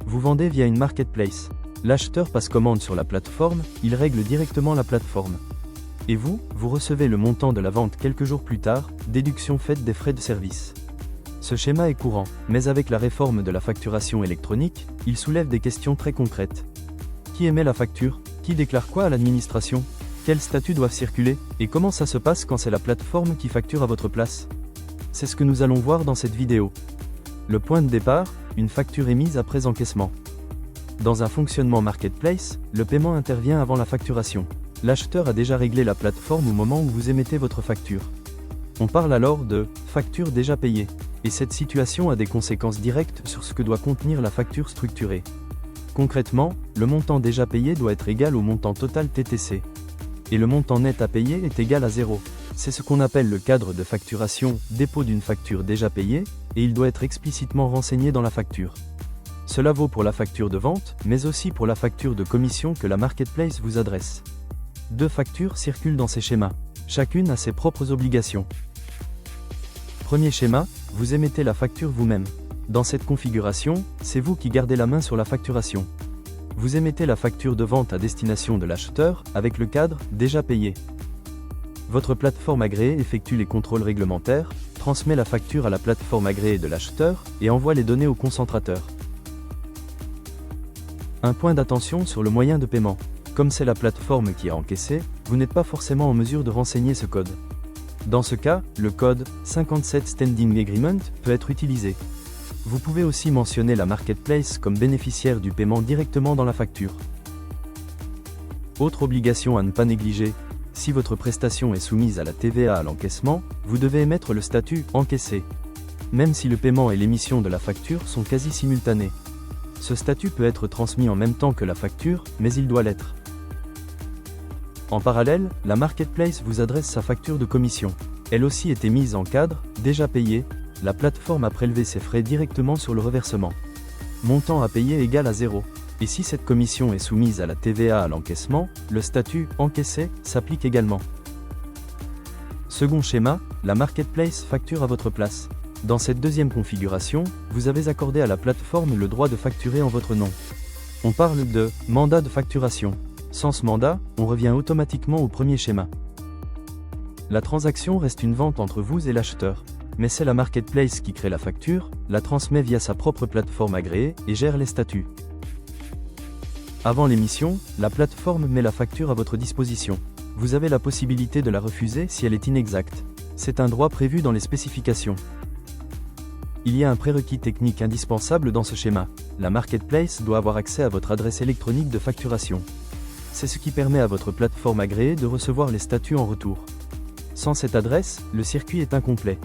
Vous vendez via une marketplace. L'acheteur passe commande sur la plateforme, il règle directement la plateforme. Et vous recevez le montant de la vente quelques jours plus tard, déduction faite des frais de service. Ce schéma est courant, mais avec la réforme de la facturation électronique, il soulève des questions très concrètes. Qui émet la facture? Qui déclare quoi à l'administration? Quels statuts doivent circuler? Et comment ça se passe quand c'est la plateforme qui facture à votre place? C'est ce que nous allons voir dans cette vidéo. Le point de départ, une facture émise après encaissement. Dans un fonctionnement marketplace, le paiement intervient avant la facturation. L'acheteur a déjà réglé la plateforme au moment où vous émettez votre facture. On parle alors de « facture déjà payée ». Et cette situation a des conséquences directes sur ce que doit contenir la facture structurée. Concrètement, le montant déjà payé doit être égal au montant total TTC. Et le montant net à payer est égal à 0. C'est ce qu'on appelle le cadre de facturation, dépôt d'une facture déjà payée, et il doit être explicitement renseigné dans la facture. Cela vaut pour la facture de vente, mais aussi pour la facture de commission que la marketplace vous adresse. Deux factures circulent dans ces schémas. Chacune a ses propres obligations. Premier schéma, vous émettez la facture vous-même. Dans cette configuration, c'est vous qui gardez la main sur la facturation. Vous émettez la facture de vente à destination de l'acheteur, avec le cadre « déjà payé ». Votre plateforme agréée effectue les contrôles réglementaires, transmet la facture à la plateforme agréée de l'acheteur, et envoie les données au concentrateur. Un point d'attention sur le moyen de paiement. Comme c'est la plateforme qui a encaissé, vous n'êtes pas forcément en mesure de renseigner ce code. Dans ce cas, le code 57 Standing Agreement peut être utilisé. Vous pouvez aussi mentionner la marketplace comme bénéficiaire du paiement directement dans la facture. Autre obligation à ne pas négliger, si votre prestation est soumise à la TVA à l'encaissement, vous devez émettre le statut « encaissé », même si le paiement et l'émission de la facture sont quasi simultanés. Ce statut peut être transmis en même temps que la facture, mais il doit l'être. En parallèle, la marketplace vous adresse sa facture de commission. Elle aussi est émise en cadre, déjà payée, la plateforme a prélevé ses frais directement sur le reversement. Montant à payer égal à 0. Et si cette commission est soumise à la TVA à l'encaissement, le statut « encaissé » s'applique également. Second schéma, la marketplace facture à votre place. Dans cette deuxième configuration, vous avez accordé à la plateforme le droit de facturer en votre nom. On parle de « mandat de facturation ». Sans ce mandat, on revient automatiquement au premier schéma. La transaction reste une vente entre vous et l'acheteur. Mais c'est la marketplace qui crée la facture, la transmet via sa propre plateforme agréée et gère les statuts. Avant l'émission, la plateforme met la facture à votre disposition. Vous avez la possibilité de la refuser si elle est inexacte. C'est un droit prévu dans les spécifications. Il y a un prérequis technique indispensable dans ce schéma. La marketplace doit avoir accès à votre adresse électronique de facturation. C'est ce qui permet à votre plateforme agréée de recevoir les statuts en retour. Sans cette adresse, le circuit est incomplet.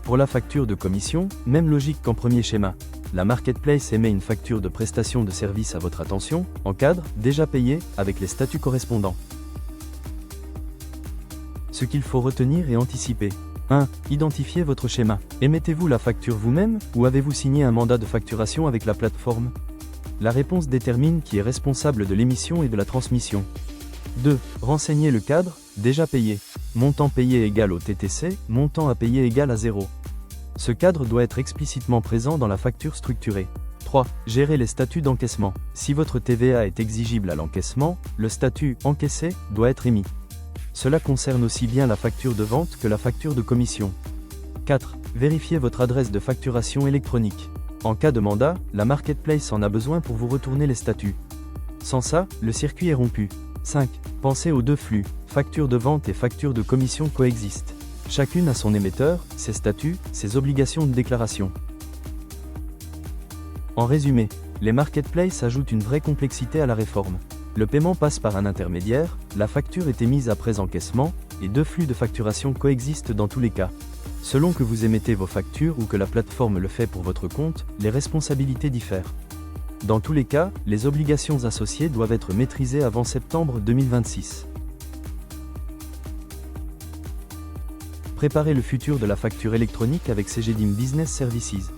Pour la facture de commission, même logique qu'en premier schéma. La marketplace émet une facture de prestation de service à votre attention, en cadre, déjà payé, avec les statuts correspondants. Ce qu'il faut retenir et anticiper. 1. Identifiez votre schéma. Émettez-vous la facture vous-même, ou avez-vous signé un mandat de facturation avec la plateforme? La réponse détermine qui est responsable de l'émission et de la transmission. 2. Renseignez le cadre, déjà payé. Montant payé égal au TTC, montant à payer égal à 0. Ce cadre doit être explicitement présent dans la facture structurée. 3. Gérez les statuts d'encaissement. Si votre TVA est exigible à l'encaissement, le statut « encaissé » doit être émis. Cela concerne aussi bien la facture de vente que la facture de commission. 4. Vérifiez votre adresse de facturation électronique. En cas de mandat, la marketplace en a besoin pour vous retourner les statuts. Sans ça, le circuit est rompu. 5. Pensez aux deux flux, facture de vente et facture de commission coexistent. Chacune a son émetteur, ses statuts, ses obligations de déclaration. En résumé, les marketplaces ajoutent une vraie complexité à la réforme. Le paiement passe par un intermédiaire, la facture est émise après encaissement, et deux flux de facturation coexistent dans tous les cas. Selon que vous émettez vos factures ou que la plateforme le fait pour votre compte, les responsabilités diffèrent. Dans tous les cas, les obligations associées doivent être maîtrisées avant septembre 2026. Préparez le futur de la facture électronique avec Cegedim Business Services.